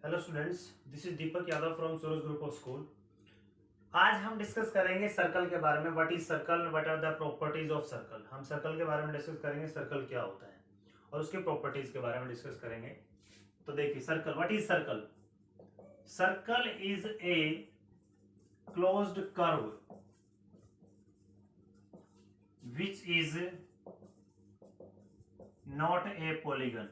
Hello students, this is Deepak Yadav from Suraj group of school. आज हम discuss करेंगे सर्कल के बारे में। What is circle, what are the properties of circle. हम सर्कल के बारे में डिस्कस करेंगे, सर्कल क्या होता है और उसके प्रॉपर्टीज के बारे में डिस्कस करेंगे। तो देखिए, circle, what is circle. Circle is a closed curve which is not a polygon.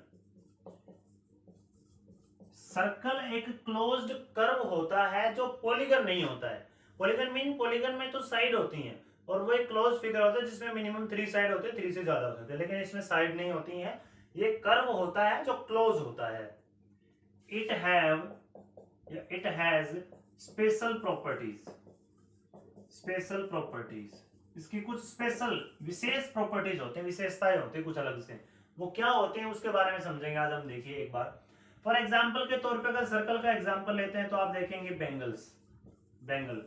Circle एक क्लोज्ड कर्व होता है जो पॉलीगन नहीं होता है। पॉलीगन मीन, पॉलीगन में तो साइड होती हैं और वो एक क्लोज फिगर होता है जिसमें मिनिमम 3 साइड होते हैं, 3 से ज्यादा हो सकते हैं, लेकिन इसमें साइड नहीं होती हैं। ये कर्व होता है जो क्लोज होता है। It has special properties. Special properties, इसकी कुछ स्पेशल विशेष प्रॉपर्टीज होते हैं, विशेषताएं होती है कुछ अलग से। वो क्या होते हैं उसके बारे में समझेंगे आज हम। देखिए एक बार, फॉर एग्जाम्पल के तौर पे अगर सर्कल का एग्जाम्पल लेते हैं तो आप देखेंगे बैंगल्स, बैंगल,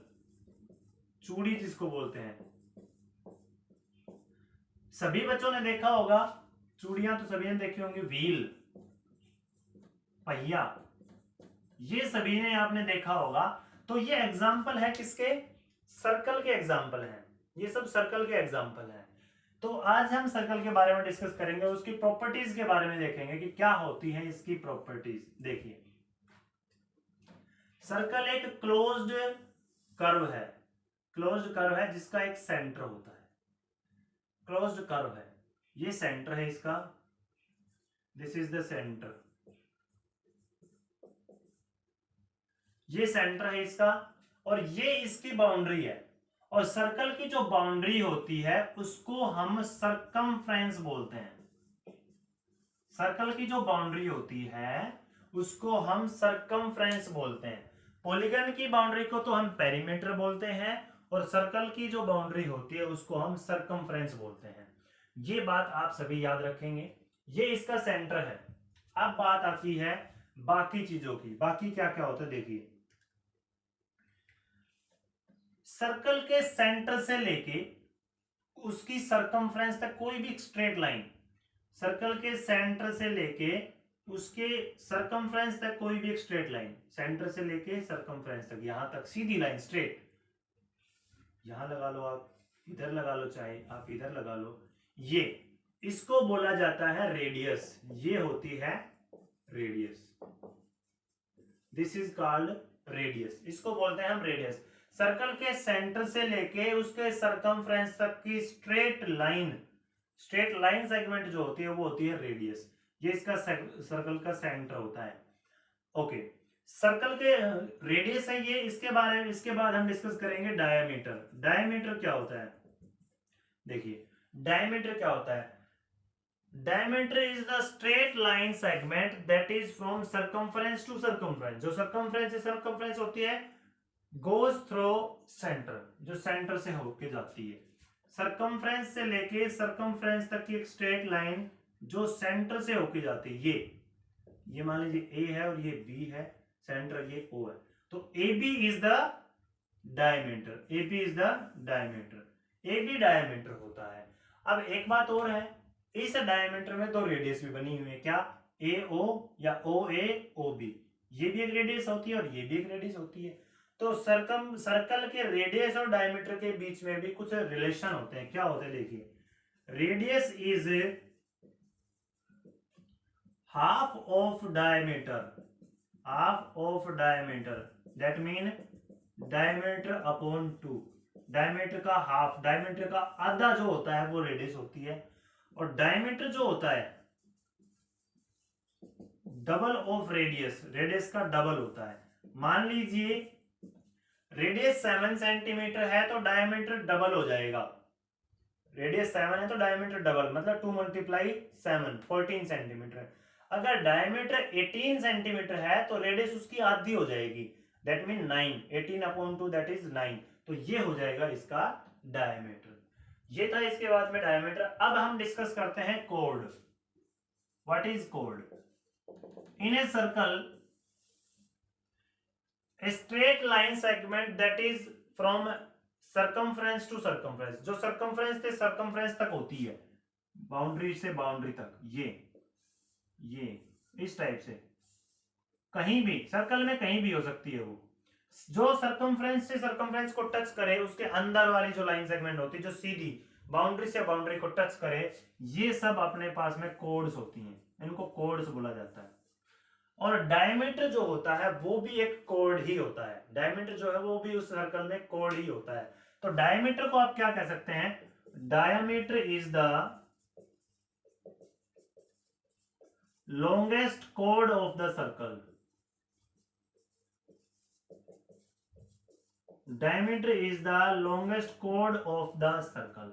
चूड़ी जिसको बोलते हैं। सभी बच्चों ने देखा होगा चूड़ियां, तो सभी ने देखी होंगी। व्हील, पहिया, ये सभी ने आपने देखा होगा। तो ये एग्जाम्पल है किसके? सर्कल के एग्जाम्पल हैं। ये सब सर्कल के एग्जाम्पल हैं। तो आज हम सर्कल के बारे में डिस्कस करेंगे, उसकी प्रॉपर्टीज के बारे में देखेंगे कि क्या होती है इसकी प्रॉपर्टीज। देखिए, सर्कल एक क्लोज्ड कर्व है। क्लोज्ड कर्व है जिसका एक सेंटर होता है। क्लोज्ड कर्व है, ये सेंटर है इसका। दिस इज द सेंटर, ये सेंटर है इसका और ये इसकी बाउंड्री है। और सर्कल की जो बाउंड्री होती है उसको हम सरकमफ्रेंस बोलते हैं। सर्कल की जो बाउंड्री होती है उसको हम सरकमफ्रेंस बोलते हैं। पॉलीगन की बाउंड्री को तो हम पेरीमीटर बोलते हैं और सर्कल की जो बाउंड्री होती है उसको हम सरकमफ्रेंस बोलते हैं। ये बात आप सभी याद रखेंगे। ये इसका सेंटर है। अब बात आती है बाकी चीजों की। बाकी क्या क्या होता है देखिए, सर्कल के सेंटर से लेके उसकी सरकमफ्रेंस तक कोई भी स्ट्रेट लाइन, सर्कल के सेंटर से लेके उसके सरकमफ्रेंस तक कोई भी एक स्ट्रेट लाइन, सेंटर से लेके सरकमफ्रेंस तक, यहां तक सीधी लाइन स्ट्रेट, यहां लगा लो आप, इधर लगा लो, चाहे आप इधर लगा लो, ये इसको बोला जाता है रेडियस। ये होती है radius. This is called radius. इसको बोलते हैं हम रेडियस। सर्कल के सेंटर से लेके उसके सरकमफ्रेंस तक की straight line, straight line segment जो होती है वो होती है रेडियस। ये इसका सर्कल का सेंटर होता है। ओके, सर्कल के रेडियस है ये। इसके बारे में, इसके बाद हम डिस्कस करेंगे डायमीटर। डायमीटर क्या होता है देखिए, डायमीटर क्या होता है। Diameter is the straight line segment that is from circumference to circumference. जो सरकमफ्रेंस से सरकमफ्रेंस होती है गोज थ्रू सेंटर, जो सेंटर से होके जाती है। सरकमफ्रेंस से लेके सरकमफ्रेंस तक की एक स्ट्रेट लाइन जो सेंटर से होके जाती है। ये मान लीजिए ए है और ये बी है, सेंटर ये ओ है। तो A B is the diameter. A B is the diameter. A B diameter होता है। अब एक बात और है, इस डायमीटर में तो रेडियस भी बनी हुई है। क्या? ए ओ या ओ ए ओ बी, ये भी एक रेडियस होती है और ये भी एक रेडियस होती है। तो सर्कल के रेडियस और डायमीटर के बीच में भी कुछ रिलेशन होते हैं। क्या होते हैं देखिए, radius is half of diameter, half of diameter, that mean diameter upon 2। Diameter का हाफ, डायमीटर का आधा जो होता है वो रेडियस होती है और डायमीटर जो होता है डबल ऑफ रेडियस, रेडियस का डबल होता है। मान लीजिए रेडियस 7 सेंटीमीटर है तो डायमीटर डबल हो जाएगा। रेडियस 7 है तो डायमीटर डबल, मतलब 2 मल्टीप्लाई 7, 14 सेंटीमीटर। अगर डायमीटर 18 सेंटीमीटर है तो रेडियस उसकी आधी हो जाएगी, that mean 9। 18 upon 2 that is 9। तो ये हो जाएगा इसका डायमीटर। ये था इसके बाद में डायमीटर। अब हम डिस्कस करते हैं code. What is code? In a circle a straight line segment that is from circumference to circumference, जो circumference से circumference तक होती है, बाउंड्री से बाउंड्री तक, ये इस टाइप से कहीं भी सर्कल में कहीं भी हो सकती है वो, जो सर्कमफ्रेंस से सर्कमफ्रेंस को टच करे उसके अंदर वाली जो लाइन सेगमेंट होती है, जो सीधी बाउंड्री से बाउंड्री को टच करे, ये सब अपने पास में कोड्स होती हैं, इनको कोड्स बोला जाता है। और डायमीटर जो होता है वो भी एक कोड ही होता है, डायमीटर जो है वो भी उस सर्कल में कोड ही होता है। तो डायमीटर को आप क्या कह सकते हैं, diameter is the longest code of the circle, diameter is the longest code of the circle.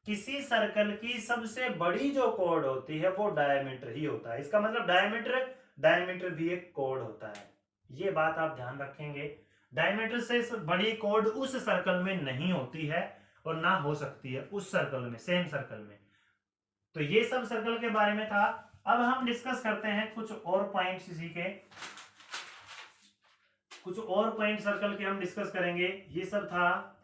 किसी सर्कल की सबसे बड़ी जो कोड होती है वो डायमीटर ही होता है, इसका मतलब डायमीटर भी एक कोड होता है, ये बात आप ध्यान रखेंगे। डायमीटर से बड़ी कोड उस सर्कल में नहीं होती है और ना हो सकती है उस सर्कल में, सेम सर्कल में। तो ये सब सर्कल के बारे में था। अब हम डिस्कस करते हैं कुछ और पॉइंट्स इसी के, कुछ और पॉइंट सर्कल के हम डिस्कस करेंगे, ये सब था।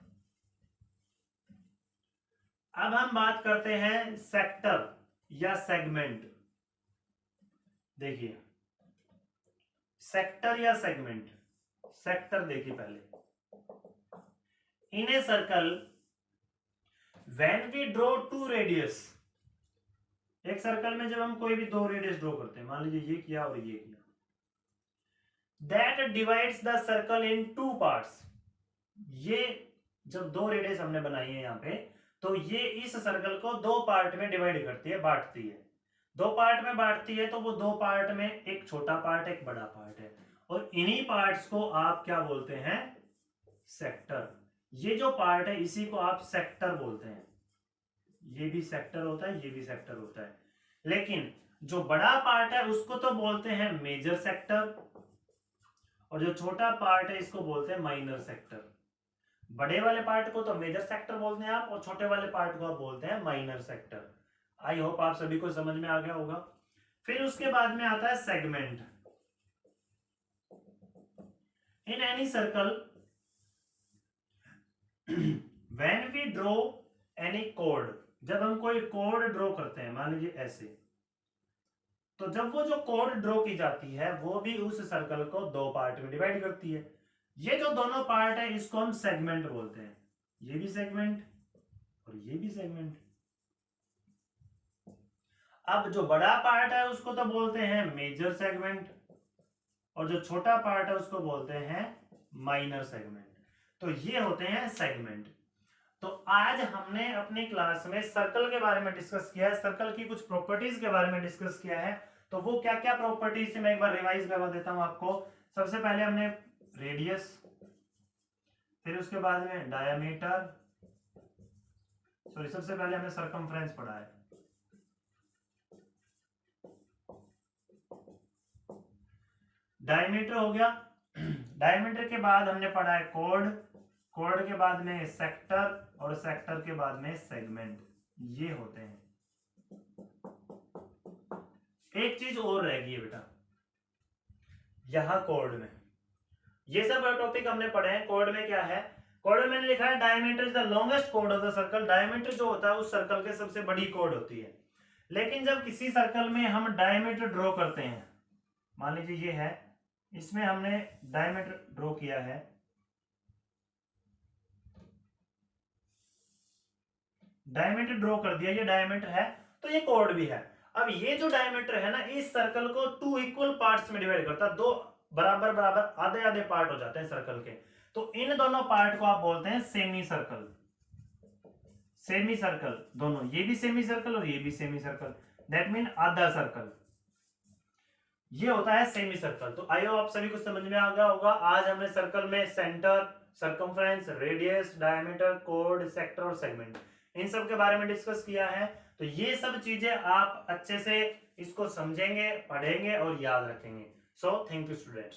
अब हम बात करते हैं सेक्टर या सेगमेंट। देखिए सेक्टर या सेगमेंट, सेक्टर देखिए पहले, in a circle when we draw two radius, एक सर्कल में जब हम कोई भी दो रेडियस ड्रॉ करते हैं, मान लीजिए ये किया और ये किया, that divides the circle in two parts, ये जब दो रेडियस हमने बनाई है यहाँ पे, तो ये इस सर्कल को दो पार्ट में डिवाइड करती है, बांटती है, दो पार्ट में बांटती है। तो वो दो पार्ट में एक छोटा पार्ट एक बड़ा पार्ट है, और इन्हीं पार्ट्स को आप क्या बोलते हैं, सेक्टर। ये जो पार्ट है इसी को आप सेक्टर बोलते हैं, ये भी सेक्टर होता है, ये भी सेक्टर होता है। लेकिन जो बड़ा पार्ट है उसको तो बोलते हैं मेजर सेक्टर, और जो छोटा पार्ट है इसको बोलते हैं माइनर सेक्टर। बड़े वाले पार्ट को तो मेजर सेक्टर बोलते हैं आप, और छोटे वाले पार्ट को आप बोलते हैं माइनर सेक्टर। आई होप आप सभी को समझ में आ गया होगा। फिर उसके बाद में आता है segment. In any circle when we draw any कोड, जब हम कोई कोड ड्रॉ करते हैं, मान लीजिए ऐसे, तो जब वो जो कोड ड्रॉ की जाती है वो भी उस सर्कल को दो पार्ट में डिवाइड करती है। ये जो दोनों पार्ट है इसको हम सेगमेंट बोलते हैं, ये भी सेगमेंट और ये भी सेगमेंट। अब जो बड़ा पार्ट है उसको तो बोलते हैं मेजर सेगमेंट, और जो छोटा पार्ट है उसको बोलते हैं माइनर सेगमेंट। तो ये होते हैं सेगमेंट। तो आज हमने अपनी क्लास में सर्कल के बारे में डिस्कस किया है, सर्कल की कुछ प्रॉपर्टीज के बारे में डिस्कस किया है। तो वो क्या क्या प्रॉपर्टीज थी मैं एक बार रिवाइज करवा देता हूं आपको। सबसे पहले हमने रेडियस, फिर उसके बाद में डायमीटर, सॉरी सबसे पहले हमने सर्कमफ्रेंस पढ़ा है, डायमीटर हो गया, डायमीटर के बाद हमने पढ़ा है कोड, कोड के बाद में सेक्टर, और सेक्टर के बाद में सेगमेंट। ये होते हैं। एक चीज और रह गई है बेटा, यहां कोड में ये सब टॉपिक हमने पढ़े हैं। कोड में क्या है, कोड में मैंने लिखा है diameter is the longest code of the circle. Diameter जो होता है उस सर्कल के सबसे बड़ी कोड होती है। लेकिन जब किसी सर्कल में हम डायमीटर ड्रॉ करते हैं, मान लीजिए ये है, इसमें हमने डायमीटर ड्रॉ किया है, डायमीटर ड्रॉ कर दिया, ये डायमीटर है, तो ये कोड भी है। अब ये जो डायमीटर है ना, इस सर्कल को टू इक्वल पार्ट्स में डिवाइड करता है, दो बराबर बराबर आधे आधे पार्ट हो जाते हैं सर्कल के। तो इन दोनों पार्ट को आप बोलते हैं सेमी सर्कल। सेमी सर्कल दोनों, ये भी सेमी सर्कल और ये भी सेमी सर्कल, दैट मीन आधा सर्कल, ये होता है सेमी सर्कल। तो आई होप आप सभी को समझ में आ गया होगा। आज हमने सर्कल में centre, circumference, radius, diameter, code, sector और सेगमेंट, इन सब के बारे में डिस्कस किया है। तो ये सब चीजें आप अच्छे से इसको समझेंगे, पढ़ेंगे और याद रखेंगे। So thank you students.